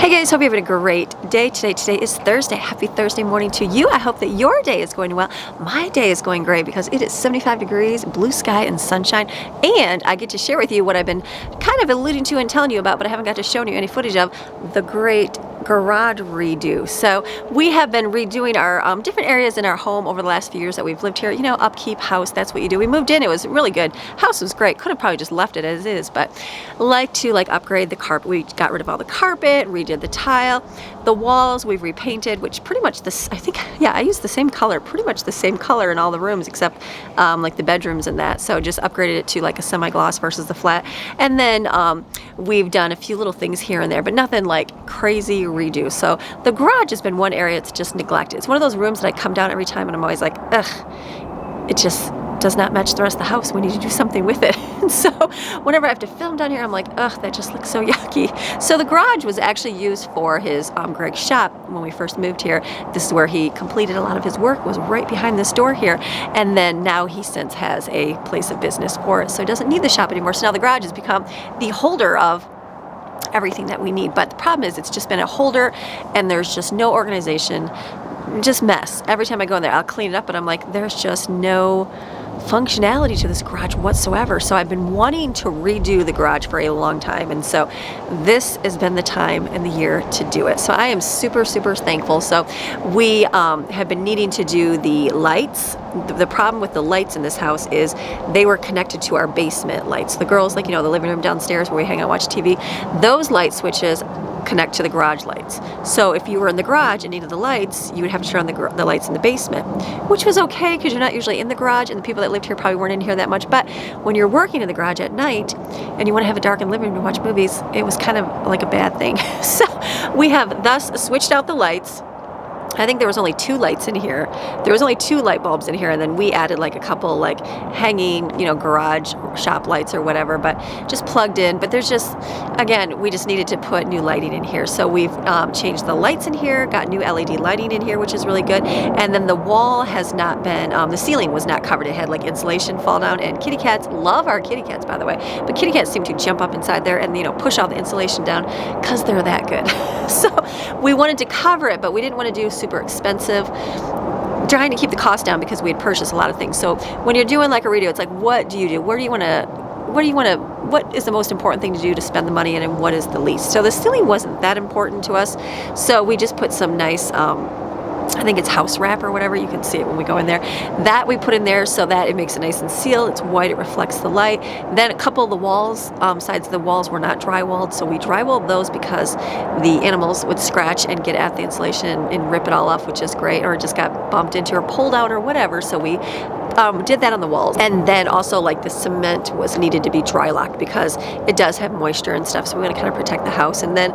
Hey guys, hope you're having a great day today. Today is Thursday. Happy Thursday morning to you. I hope that your day is going well. My day is going great because it is 75 degrees, blue sky and sunshine, and I get to share with you what I've been kind of alluding to and telling you about, but I haven't got to show you any footage of, the great garage redo. So we have been redoing our different areas in our home over the last few years that we've lived here. You know, upkeep, house, that's what you do. We moved in, it was really good. House was great. Could have probably just left it as is, but like to upgrade the carpet. We got rid of all the carpet, redid the tile, the walls we've repainted, which pretty much this, I think, yeah, I used the same color, pretty much the same color in all the rooms except like the bedrooms and that. So just upgraded it to like a semi-gloss versus the flat. And then we've done a few little things here and there, but nothing like crazy redo. So the garage has been one area that's just neglected. It's one of those rooms that I come down every time and I'm always like, ugh, it just does not match the rest of the house. We need to do something with it. And so whenever I have to film down here, I'm like, ugh, that just looks so yucky. So the garage was actually used for his Greg's shop when we first moved here. This is where he completed a lot of his work, was right behind this door here. And then now he since has a place of business for it. So he doesn't need the shop anymore. So now the garage has become the holder of everything that we need. But the problem is it's just been a holder and there's just no organization, just mess. Every time I go in there, I'll clean it up, but I'm like, there's just no functionality to this garage whatsoever. So I've been wanting to redo the garage for a long time, and so this has been the time and the year to do it. So I am super thankful. So we have been needing to do the lights. The problem with the lights in this house is they were connected to our basement lights. The girls, like, you know, the living room downstairs where we hang out, watch TV, those light switches connect to the garage lights. So if you were in the garage and needed the lights, you would have to turn on the lights in the basement, which was okay because you're not usually in the garage, and the people that lived here probably weren't in here that much. But when you're working in the garage at night and you want to have a darkened living room to watch movies, it was kind of like a bad thing. So we have thus switched out the lights. I think there was only 2 lights in here. There was only 2 light bulbs in here, and then we added like a couple like hanging, you know, garage shop lights or whatever, but just plugged in. But there's just, again, we just needed to put new lighting in here. So we've changed the lights in here, got new LED lighting in here, which is really good. And then the wall has not been, the ceiling was not covered. It had like insulation fall down, and kitty cats, love our kitty cats, by the way, but kitty cats seem to jump up inside there and, you know, push all the insulation down because they're that good. So we wanted to cover it, but we didn't want to do super expensive, trying to keep the cost down because we had purchased a lot of things. So when you're doing like a redo, it's like, what do you do? What is the most important thing to do to spend the money in, and what is the least? So the ceiling wasn't that important to us. So we just put some nice, I think it's house wrap or whatever. You can see it when we go in there. That we put in there so that it makes it nice and sealed. It's white, it reflects the light. Then a couple of the walls, sides of the walls were not drywalled, so we drywalled those because the animals would scratch and get at the insulation and rip it all off, which is great, or it just got bumped into or pulled out or whatever. So we did that on the walls. And then also like the cement was needed to be dry locked because it does have moisture and stuff, so we want to kind of protect the house. And then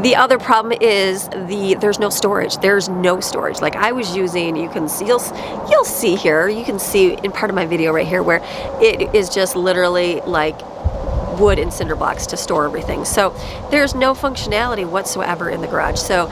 the other problem is there's no storage. There's no storage. Like I was using, you can see, you'll see here, you can see in part of my video right here where it is just literally like wood and cinder blocks to store everything. So there's no functionality whatsoever in the garage. So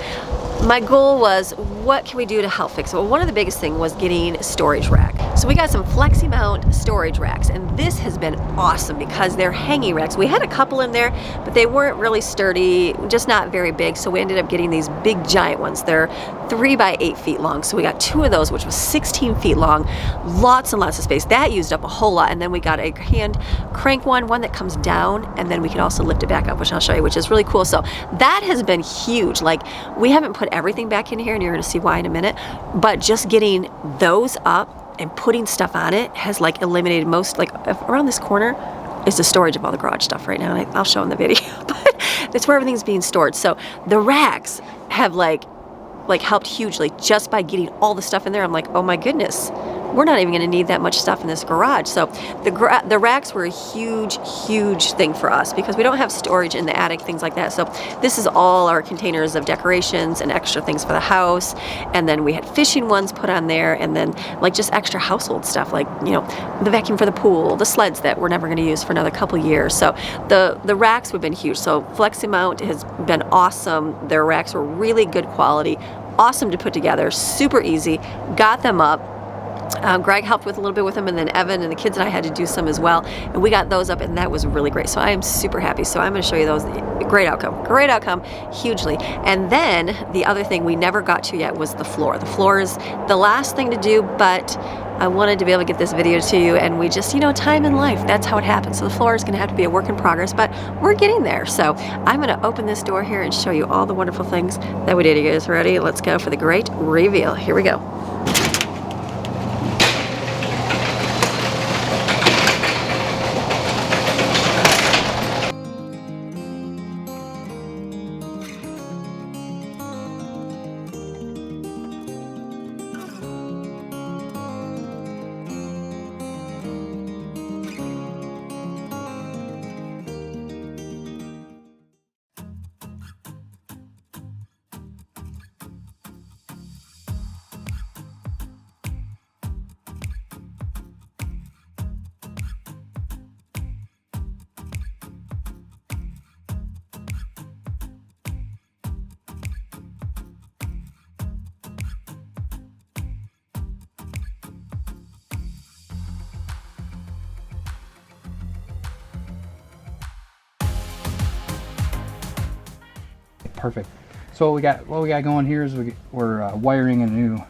my goal was, what can we do to help fix it? Well, one of the biggest thing was getting storage rack. So we got some flexi mount storage racks, and this has been awesome because they're hanging racks. We had a couple in there, but they weren't really sturdy, just not very big. So we ended up getting these big giant ones. They're 3 by 8 feet long. So we got 2 of those, which was 16 feet long, lots and lots of space. That used up a whole lot. And then we got a hand crank one that comes down, and then we can also lift it back up, which I'll show you, which is really cool. So that has been huge. Like we haven't put everything back in here, and you're going to see why in a minute, but just getting those up and putting stuff on it has like eliminated most, like around this corner is the storage of all the garage stuff right now, and I'll show in the video, but that's where everything's being stored. So the racks have like helped hugely just by getting all the stuff in there. I'm like, oh my goodness, we're not even going to need that much stuff in this garage. So the racks were a huge thing for us because we don't have storage in the attic, things like that. So this is all our containers of decorations and extra things for the house. And then we had fishing ones put on there, and then like just extra household stuff, like, you know, the vacuum for the pool, the sleds that we're never going to use for another couple years. So the racks have been huge. So Flexi Mount has been awesome. Their racks were really good quality, awesome to put together, super easy, got them up. Greg helped with a little bit with them, and then Evan and the kids and I had to do some as well, and we got those up, and that was really great. So I am super happy. So I'm going to show you those. Great outcome, hugely. And then the other thing we never got to yet was the floor. The floor is the last thing to do, but I wanted to be able to get this video to you, and we just, you know, time in life, that's how it happens. So the floor is going to have to be a work in progress, but we're getting there. So I'm going to open this door here and show you all the wonderful things that we did. You guys ready? Let's go for the great reveal. Here we go. Perfect. So what we got going here is we're wiring a new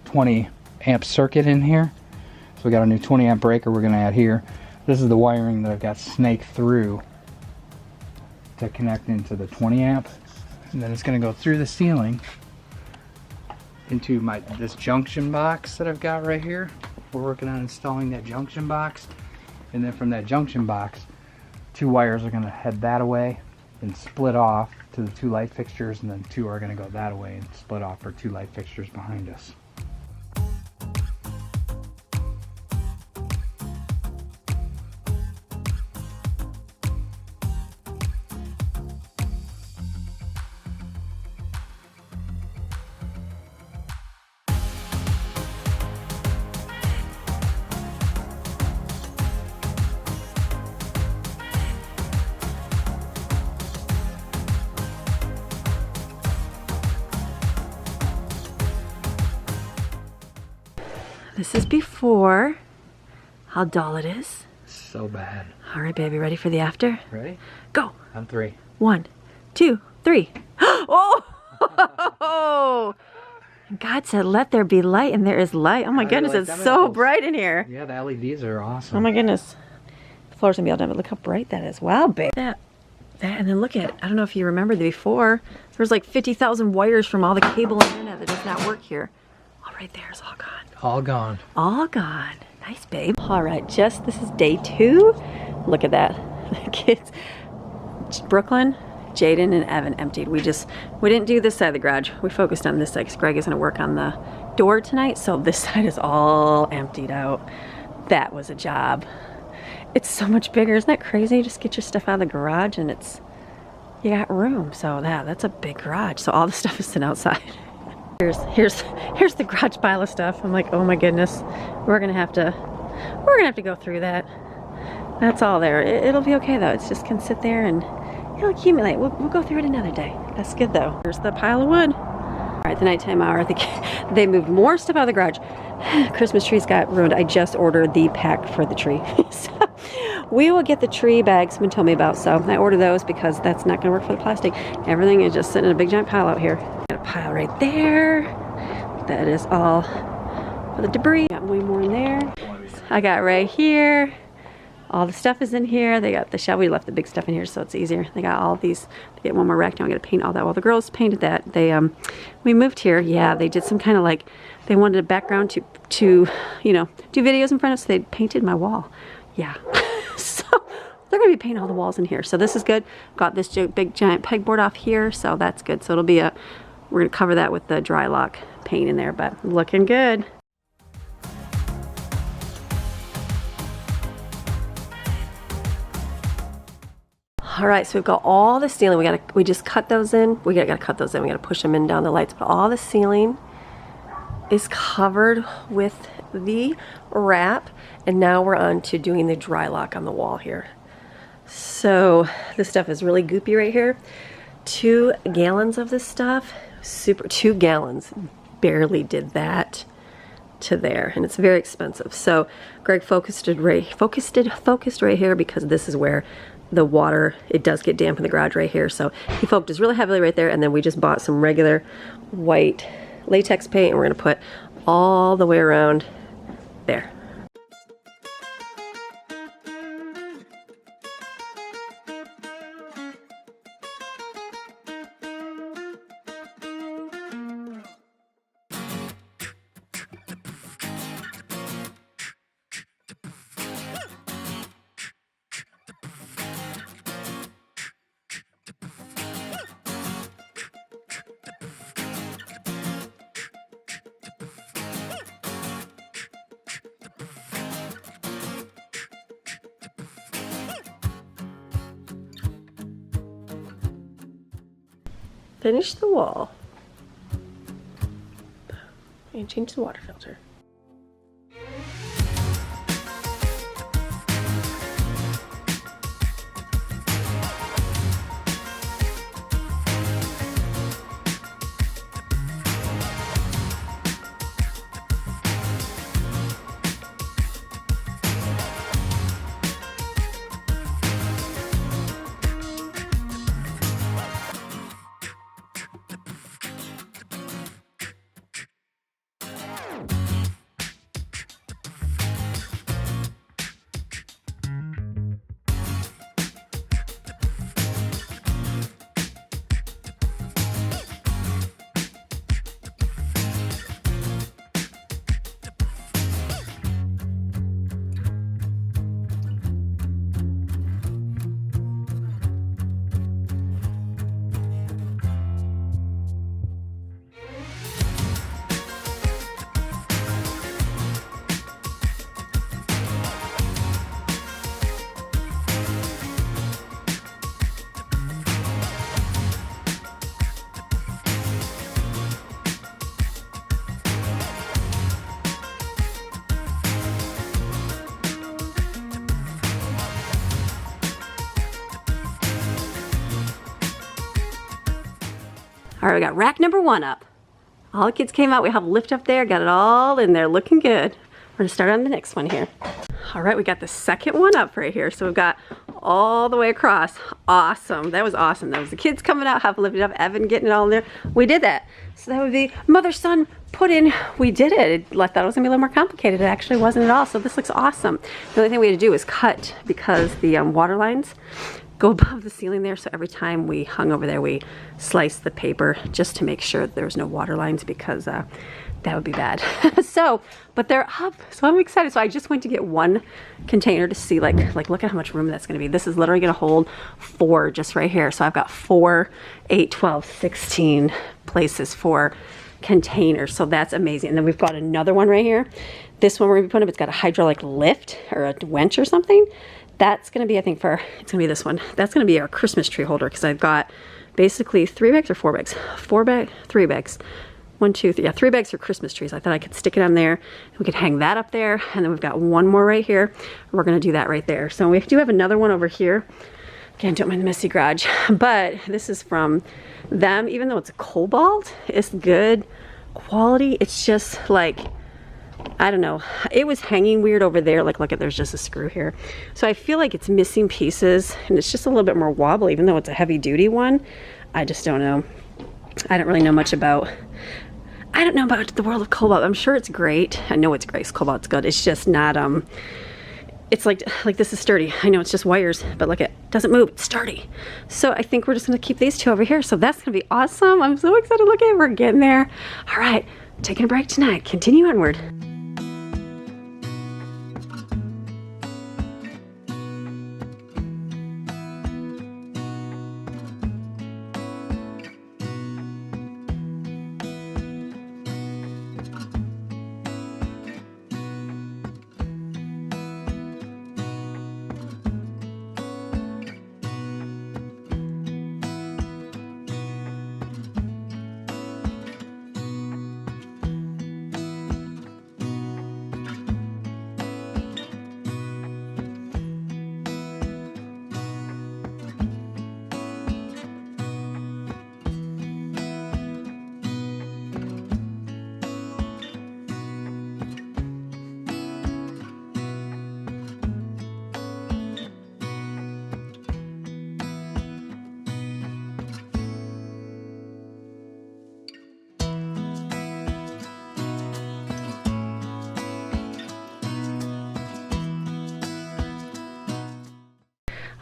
20 amp circuit in here. So we got a new 20 amp breaker we're going to add here. This is the wiring that I've got snaked through to connect into the 20 amp, and then it's going to go through the ceiling into this junction box that I've got right here. We're working on installing that junction box, and then from that junction box, 2 wires are going to head that away and split off to the 2 light fixtures, and then 2 are going to go that way and split off for 2 light fixtures behind us. This is before. How dull it is. So bad. All right, baby, ready for the after? Ready? Go. On 3. 1, 2, 3. Oh! God said, let there be light, and there is light. Oh my goodness, like it's so bright in here. Yeah, the LEDs are awesome. Oh my goodness. The floor's gonna be all done, but look how bright that is. Wow, babe. That, and then look at, I don't know if you remember the before, there's like 50,000 wires from all the cable and internet that does not work here. All right there is all gone. All gone. All gone. Nice, babe. All right, this is day 2. Look at that. The kids, Brooklyn, Jaden, and Evan emptied. We didn't do this side of the garage. We focused on this side because Greg is gonna work on the door tonight, so this side is all emptied out. That was a job. It's so much bigger. Isn't that crazy? Just get your stuff out of the garage and you got room. So that's a big garage. So all the stuff is sitting outside. Here's the garage pile of stuff. I'm like, oh my goodness, we're gonna have to go through that. That's all there. It'll be okay though. It's just can sit there and it'll accumulate. We'll go through it another day. That's good though. Here's the pile of wood. All right, the nighttime hour. I think they moved more stuff out of the garage. Christmas trees got ruined. I just ordered the pack for the tree. So we will get the tree bags someone told me about. So I ordered those because that's not gonna work for the plastic. Everything is just sitting in a big giant pile out here. Got a pile right there. That is all for the debris. Got way more in there. I got right here. All the stuff is in here. They got the shelf. We left the big stuff in here so it's easier. They got all these. They get one more rack now. I got to paint all that. Well, the girls painted that. They we moved here. Yeah, they did some kind of like, they wanted a background to you know, do videos in front of, so they painted my wall. Yeah. So they're gonna be painting all the walls in here. So this is good. Got this big giant pegboard off here, so that's good. So it'll be we're gonna cover that with the dry lock paint in there, but looking good. All right, so we've got all the ceiling. We just cut those in. We gotta cut those in. We gotta push them in down the lights, but all the ceiling is covered with the wrap, and now we're on to doing the dry lock on the wall here. So this stuff is really goopy right here. 2 gallons of this stuff. 2 gallons. Barely did that. to there, and it's very expensive. So Greg focused right here because this is where the water, it does get damp in the garage right here. So he focused really heavily right there, and then we just bought some regular white latex paint, and we're gonna put all the way around there. Finish the wall and change the water filter. All right, we got rack number 1 up. All the kids came out, we have a lift up there, got it all in there, looking good. We're gonna start on the next one here. All right, we got the second one up right here. So we've got all the way across. Awesome, that was awesome. That was the kids coming out, have lifted up, Evan getting it all in there. We did that. So that would be mother-son put in. We did it. I thought it was gonna be a little more complicated. It actually wasn't at all. So this looks awesome. The only thing we had to do is cut because the water lines go above the ceiling there, so every time we hung over there we sliced the paper just to make sure there was no water lines, because that would be bad. So, but they're up, so I'm excited. So I just went to get one container to see, like look at how much room that's gonna be. This is literally gonna hold 4 just right here. So I've got 4, 8, 12, 16 places for containers, so that's amazing. And then we've got another one right here. This one we're gonna be putting up, it's got a hydraulic lift or a winch or something. That's gonna be, I think it's gonna be this one. That's gonna be our Christmas tree holder, because I've got basically 3 bags or 4 bags? 3 bags. 1, 2, 3, yeah, 3 bags for Christmas trees. I thought I could stick it on there. We could hang that up there. And then we've got one more right here. We're gonna do that right there. So we do have another one over here. Again, don't mind the messy garage. But this is from them. Even though it's a cobalt, it's good quality. It's just like, I don't know, it was hanging weird over there. Like, look at, there's just a screw here. So I feel like it's missing pieces, and it's just a little bit more wobbly, even though it's a heavy duty one. I just don't know. I don't really know much about, I don't know about the world of cobalt. I'm sure it's great. I know it's great. Cobalt's good. It's just not, it's like this is sturdy. I know it's just wires, but look, it doesn't move, it's sturdy. So I think we're just gonna keep these 2 over here. So that's gonna be awesome. I'm so excited. Look at it, we're getting there. All right, taking a break tonight. Continue onward.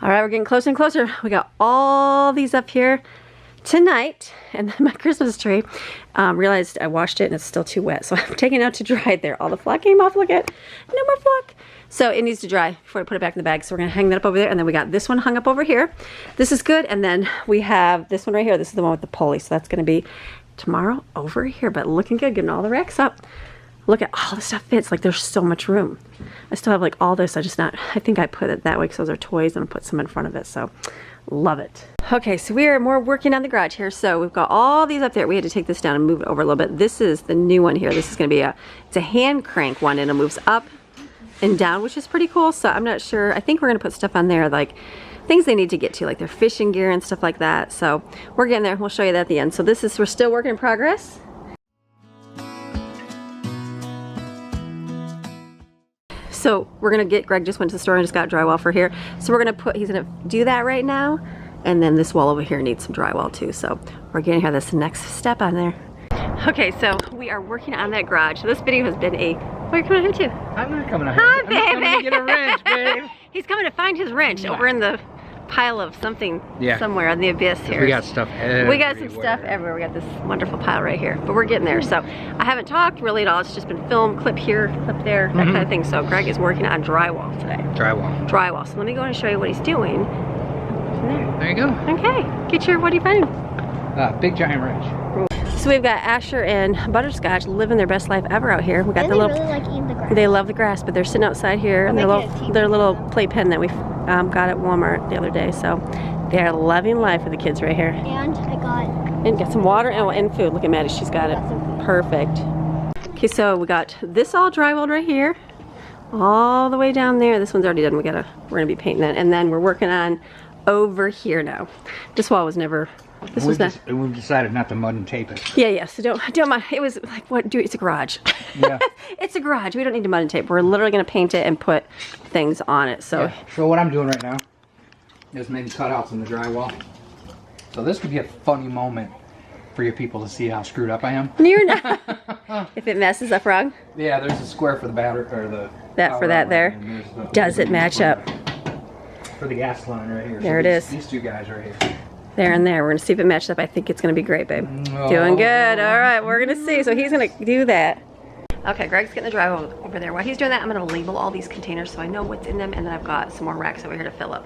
All right, we're getting closer and closer. We got all these up here tonight, and then my Christmas tree. Realized I washed it and it's still too wet, so I'm taking it out to dry it there. All the flock came off, look at it. No more flock. So it needs to dry before I put it back in the bag. So we're gonna hang that up over there, and then we got this one hung up over here. This is good, and then we have this one right here. This is the one with the pulley, so that's gonna be tomorrow over here, but looking good, getting all the racks up. Look at all the stuff fits, like there's so much room. I still have like all this, I think I put it that way because those are toys, and I'll put some in front of it, so love it. Okay, so we are more working on the garage here. So we've got all these up there. We had to take this down and move it over a little bit. This is the new one here. This is gonna be it's a hand crank one, and it moves up and down, which is pretty cool. So I'm not sure, I think we're gonna put stuff on there, like things they need to get to, like their fishing gear and stuff like that. So we're getting there, we'll show you that at the end. So we're still working in progress. So we're gonna Greg just went to the store and just got drywall for here. So we're gonna he's gonna do that right now. And then this wall over here needs some drywall too. So we're getting here, that's the next step on there. Okay, so we are working on that garage. So this video has been where are you coming out here too? I'm not coming out here. Hi, I'm baby. just coming to get a wrench, babe. He's coming to find his wrench over in the pile of something somewhere in the abyss here. We got stuff everywhere. We got some stuff everywhere. We got this wonderful pile right here, but we're getting there. So I haven't talked really at all. It's just been film, clip here, clip there, that kind of thing. So Greg is working on drywall today. Drywall. So let me go and show you what he's doing. There you go. Okay. What do you find? Big giant wrench. So we've got Asher and Butterscotch living their best life ever out here. We got and the little. Really like eating the grass. They love the grass, but they're sitting outside here in their little playpen that we got at Walmart the other day. So they are loving life with the kids right here. And I got some water and food. Look at Maddie, she's got it. Perfect. Okay, so we got this all drywalled right here, all the way down there. This one's already done. We're gonna be painting that, and then we're working on over here now. This wall was never. We've decided not to mud and tape it. Yeah. So don't mind. It was like, what? It's a garage. Yeah. It's a garage. We don't need to mud and tape. We're literally gonna paint it and put things on it. So. Yeah. So what I'm doing right now is making cutouts in the drywall. So this could be a funny moment for your people to see how screwed up I am. You're not. If it messes up wrong. Yeah, there's a square for the battery or the. That for that there. Does it match up? For the gas line right here. There it is. These two guys right here. There and there. We're gonna see if it matches up. I think it's gonna be great, babe. Doing good. All right, we're gonna see. So he's gonna do that. Okay, Greg's getting the drywall over there. While he's doing that, I'm gonna label all these containers so I know what's in them, and then I've got some more racks over here to fill up.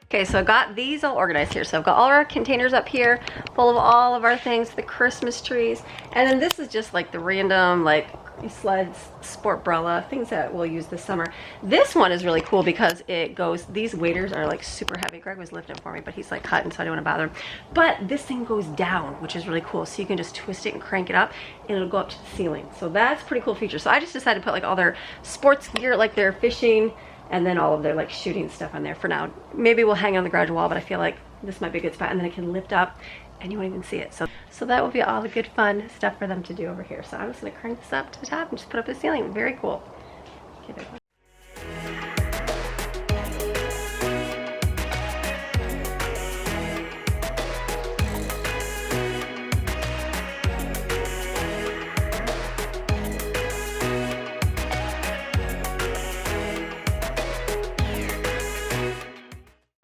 Okay, so I've got these all organized here. So I've got all our containers up here full of all of our things, the Christmas trees. And then this is just like the random like sleds, sport brella, things that we'll use this summer. This one is really cool because it goes, these waders are like super heavy. Greg was lifting for me, but he's like cutting, so I don't want to bother him. But this thing goes down, which is really cool. So you can just twist it and crank it up and it'll go up to the ceiling. So that's a pretty cool feature. So I just decided to put like all their sports gear, like their fishing, and then all of their like shooting stuff on there for now. Maybe we'll hang on the garage wall, but I feel like this might be a good spot. And then it can lift up and you won't even see it. So that will be all the good fun stuff for them to do over here. So I'm just gonna crank this up to the top and just put up the ceiling. Very cool. Okay,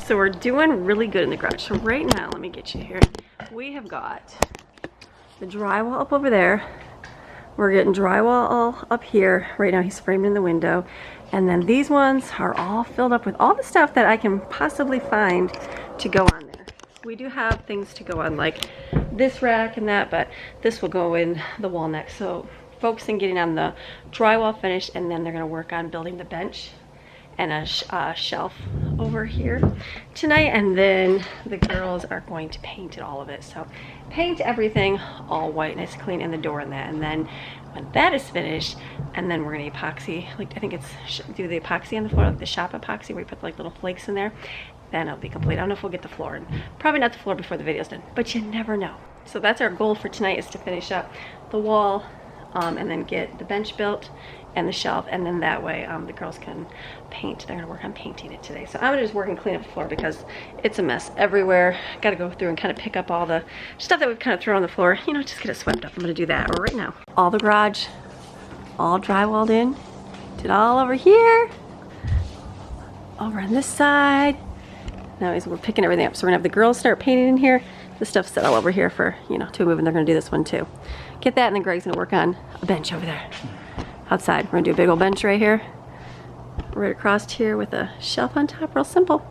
so we're doing really good in the garage. So right now, let me get you here. We have got the drywall up over there. We're getting drywall all up here. Right now he's framed in the window. And then these ones are all filled up with all the stuff that I can possibly find to go on there. We do have things to go on like this rack and that, but this will go in the wall next. So focusing getting on the drywall finished, and then they're gonna work on building the bench and a shelf over here tonight, and then the girls are going to paint it, all of it. So paint everything all white, nice clean, and the door and that, and then when that is finished, and then we're gonna epoxy, like I think it's do the epoxy on the floor, like the shop epoxy where you put like little flakes in there, then it'll be complete. I don't know if we'll get the floor, and probably not the floor before the video's done, but you never know. So that's our goal for tonight, is to finish up the wall and then get the bench built and the shelf, and then that way the girls can paint. They're gonna work on painting it today. So I'm gonna just work and clean up the floor because it's a mess everywhere. Gotta go through and kind of pick up all the stuff that we've kind of thrown on the floor, you know, just get it swept up. I'm gonna do that right now. All the garage, all drywalled in. Did all over here, over on this side. Now we're picking everything up. So we're gonna have the girls start painting in here. The stuff's set all over here for, you know, to move, and they're gonna do this one too. Get that, and then Greg's gonna work on a bench over there. Outside, we're gonna do a big old bench right here, right across here with a shelf on top, real simple.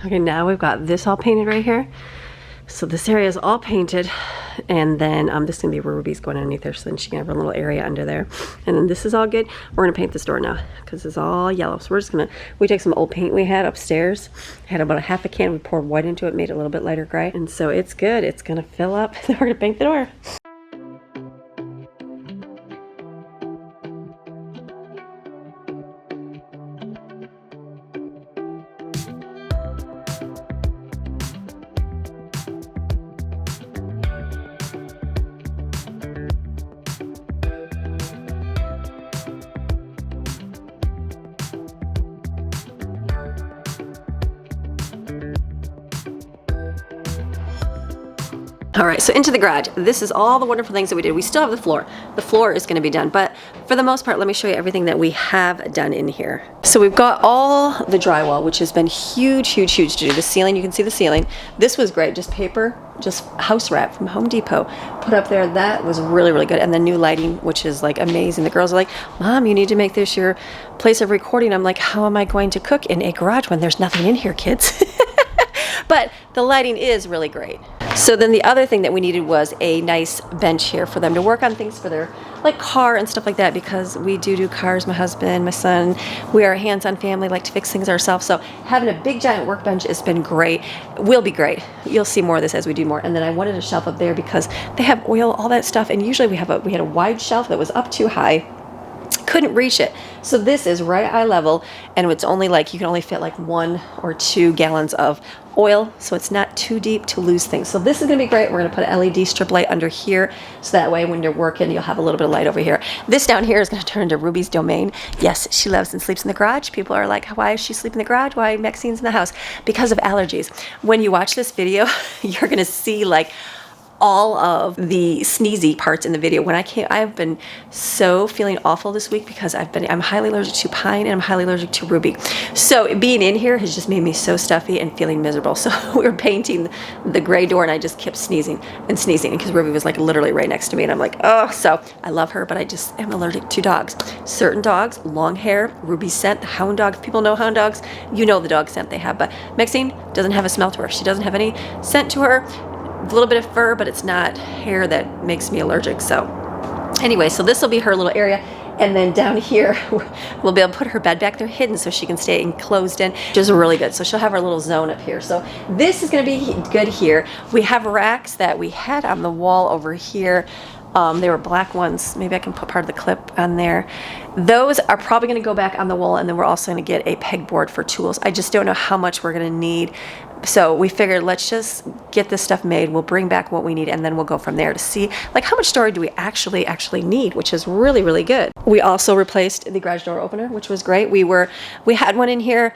Okay, now we've got this all painted right here. So this area is all painted. and then this is gonna be where Ruby's going underneath there, so then she can have her little area under there. And then this is all good. We're gonna paint this door now because it's all yellow. So we're just gonna, we take some old paint we had upstairs, had about a half a can, we poured white into it, made it a little bit lighter gray, and so it's good. It's gonna fill up. Then we're gonna paint the door. All right, so into the garage. This is all the wonderful things that we did. We still have the floor. The floor is gonna be done, but for the most part, let me show you everything that we have done in here. So we've got all the drywall, which has been huge, huge, huge to do. The ceiling, you can see the ceiling. This was great, just paper, just house wrap from Home Depot. Put up there, that was really, really good. And the new lighting, which is like amazing. The girls are like, Mom, you need to make this your place of recording. I'm like, how am I going to cook in a garage when there's nothing in here, kids? But the lighting is really great. So then the other thing that we needed was a nice bench here for them to work on things for their like car and stuff like that, because we do cars, my husband, my son, we are a hands-on family, like to fix things ourselves. So having a big giant workbench has been great, will be great. You'll see more of this as we do more. And then I wanted a shelf up there because they have oil, all that stuff, and usually we had a wide shelf that was up too high. Couldn't reach it. So this is right eye level, and it's only like, you can only fit like 1 or 2 gallons of oil, so it's not too deep to lose things. So this is gonna be great. We're gonna put an LED strip light under here, so that way when you're working, you'll have a little bit of light over here. This down here is gonna turn into Ruby's domain. Yes, she loves and sleeps in the garage. People are like, why is she sleeping in the garage? Why Maxine's in the house? Because of allergies. When you watch this video, you're gonna see like all of the sneezy parts in the video. When I've been so feeling awful this week because I'm highly allergic to pine and I'm highly allergic to Ruby. So being in here has just made me so stuffy and feeling miserable. So we were painting the gray door and I just kept sneezing and sneezing because Ruby was like literally right next to me, and I'm like, oh, so I love her, but I just am allergic to dogs. Certain dogs, long hair, Ruby's scent, the hound dog. If people know hound dogs, you know the dog scent they have, but Maxine doesn't have a smell to her. She doesn't have any scent to her. A little bit of fur, but it's not hair that makes me allergic. So anyway, so this will be her little area, and then down here we'll be able to put her bed back there hidden so she can stay enclosed in, which is really good. So she'll have her little zone up here. So this is going to be good here. We have racks that we had on the wall over here. They were black ones. Maybe I can put part of the clip on there. Those are probably going to go back on the wall, and then we're also going to get a pegboard for tools. I just don't know how much we're going to need. So we figured, let's just get this stuff made. We'll bring back what we need, and then we'll go from there to see like how much storage do we actually need, which is really, really good. We also replaced the garage door opener, which was great. We had one in here.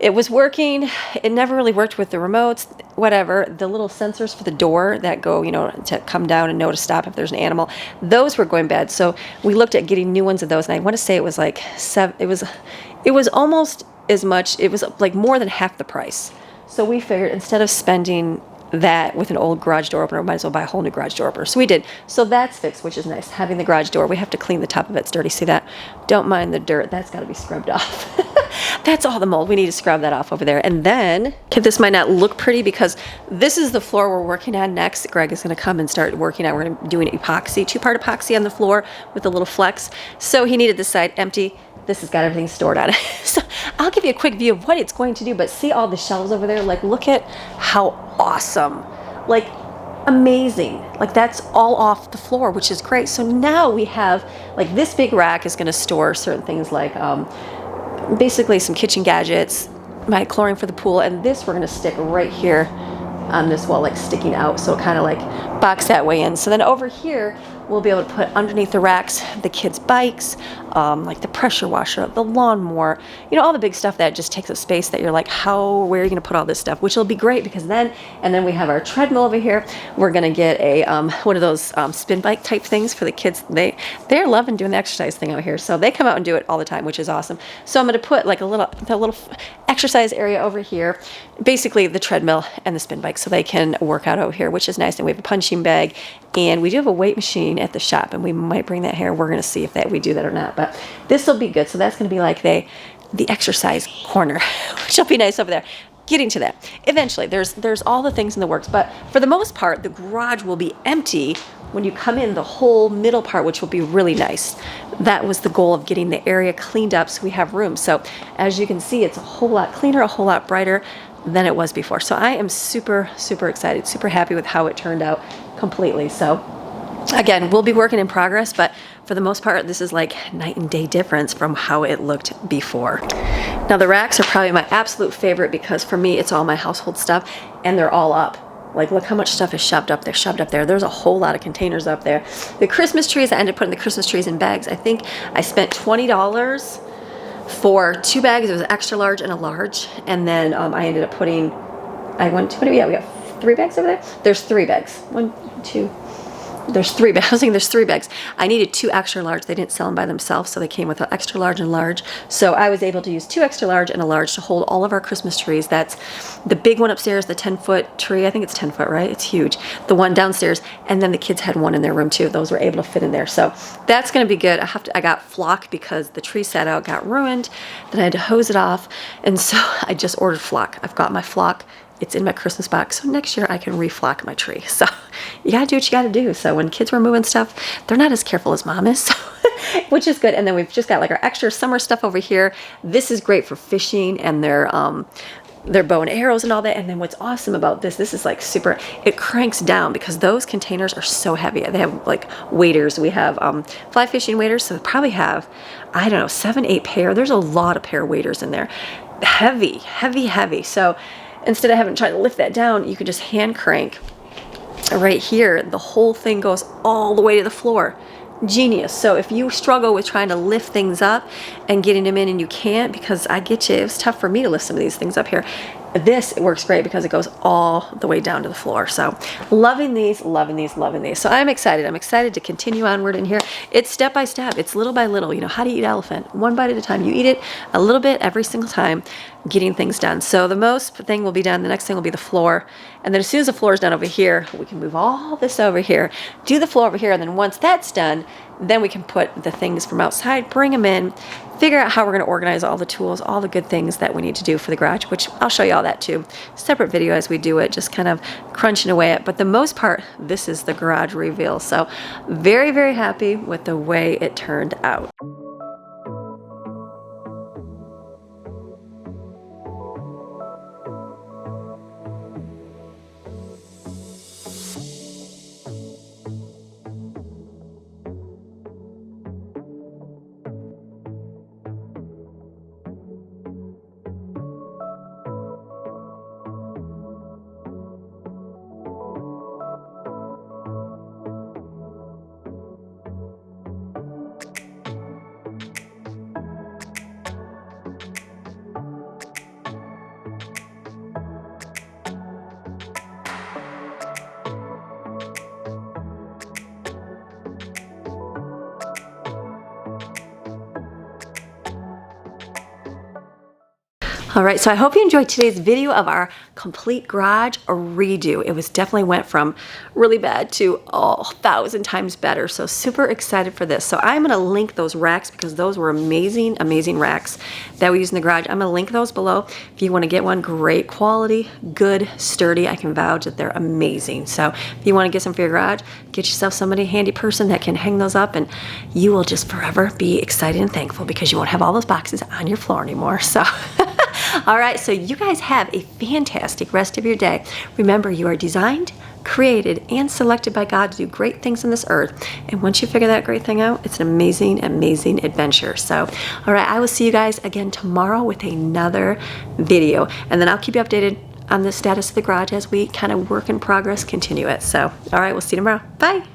It was working. It never really worked with the remotes, whatever. The little sensors for the door that go, you know, to come down and know to stop if there's an animal, those were going bad. So we looked at getting new ones of those, and I want to say it was like it was almost as much, it was like more than half the price. So we figured instead of spending that with an old garage door opener, we might as well buy a whole new garage door opener. So we did. So that's fixed, which is nice. Having the garage door, we have to clean the top of it. It's dirty. See that? Don't mind the dirt. That's got to be scrubbed off. That's all the mold. We need to scrub that off over there. And then, okay, this might not look pretty because this is the floor we're working on next. Greg is going to come and start working on. We're going to be doing epoxy, 2-part epoxy on the floor with a little flex. So he needed this side empty. This has got everything stored on it. So I'll give you a quick view of what it's going to do, but see all the shelves over there? Like, look at how awesome, like amazing. Like that's all off the floor, which is great. So now we have, like, this big rack is gonna store certain things like basically some kitchen gadgets, my chlorine for the pool, and this we're gonna stick right here on this wall, like sticking out, so it kind of like box that way in. So then over here we'll be able to put underneath the racks the kids' bikes, like the pressure washer, the lawnmower, you know, all the big stuff that just takes up space that you're like, where are you gonna put all this stuff? Which will be great because then we have our treadmill over here. We're gonna get a one of those spin bike type things for the kids. They're loving doing the exercise thing out here, so they come out and do it all the time, which is awesome. So I'm gonna put like a little exercise area over here, basically the treadmill and the spin bike, so they can work out over here, which is nice. And we have a punching bag, and we do have a weight machine at the shop, and we might bring that here. We're gonna see if we do that or not, but this will be good. So that's gonna be like the exercise corner, which will be nice over there. getting to that. Eventually, there's all the things in the works, but for the most part, the garage will be empty when you come in, the whole middle part, which will be really nice. That was the goal of getting the area cleaned up so we have room. So as you can see, it's a whole lot cleaner, a whole lot brighter than it was before. So I am super, super excited, super happy with how it turned out completely. So again, we'll be working in progress, but for the most part, this is like night and day difference from how it looked before. Now the racks are probably my absolute favorite because for me, it's all my household stuff and they're all up. Like, look how much stuff is shoved up there. There's a whole lot of containers up there. The Christmas trees, I ended up putting the Christmas trees in bags. I think I spent $20 for 2 bags. It was extra large and a large. And then I ended up putting, we got 3 bags over there? There's 3 bags. 1, 2, there's 3 bags. I was thinking there's 3 bags. I needed 2 extra large. They didn't sell them by themselves, so they came with an extra large and large. So I was able to use 2 extra large and a large to hold all of our Christmas trees. That's the big one upstairs, the 10-foot tree. I think it's 10 foot, right? It's huge. The one downstairs, and then the kids had one in their room too. Those were able to fit in there. So that's going to be good. I got flock because the tree sat out, got ruined. Then I had to hose it off, and so I just ordered flock. I've got my flock. It's in my Christmas box, so next year I can reflock my tree. So you gotta do what you gotta do. So when kids were moving stuff, they're not as careful as mom is, so, which is good. And then we've just got like our extra summer stuff over here. This is great for fishing and their bow and arrows and all that. And then what's awesome about this is like super, it cranks down because those containers are so heavy. They have like waders. We have fly fishing waders, so they probably have, I don't know, 7, 8 pair. There's a lot of pair of waders in there. Heavy, heavy, heavy. So instead of having to try to lift that down, you can just hand crank right here. The whole thing goes all the way to the floor. Genius. So if you struggle with trying to lift things up and getting them in and you can't, because I get you, it was tough for me to lift some of these things up here. This works great because it goes all the way down to the floor. So loving these, loving these, loving these. So I'm excited. I'm excited to continue onward in here. It's step by step. It's little by little. You know, how do you eat elephant? One bite at a time. You eat it a little bit every single time, getting things done. So the most thing will be done. The next thing will be the floor. And then as soon as the floor is done over here, we can move all this over here, do the floor over here. And then once that's done, then we can put the things from outside, bring them in, figure out how we're going to organize all the tools, all the good things that we need to do for the garage, which I'll show you all that too. Separate video as we do it, just kind of crunching away at. But the most part, this is the garage reveal. So very, very happy with the way it turned out. All right, so I hope you enjoyed today's video of our complete garage redo. It was definitely went from really bad to 1,000 times better. So super excited for this. So I'm gonna link those racks because those were amazing, amazing racks that we use in the garage. I'm gonna link those below. If you wanna get one, great quality, good, sturdy. I can vouch that they're amazing. So if you wanna get some for your garage, get yourself somebody, handy person that can hang those up and you will just forever be excited and thankful because you won't have all those boxes on your floor anymore. So. All right, so you guys have a fantastic rest of your day. Remember, you are designed, created, and selected by God to do great things on this earth. And once you figure that great thing out, it's an amazing, amazing adventure. So, all right, I will see you guys again tomorrow with another video. And then I'll keep you updated on the status of the garage as we kind of work in progress, continue it. So, all right, we'll see you tomorrow. Bye.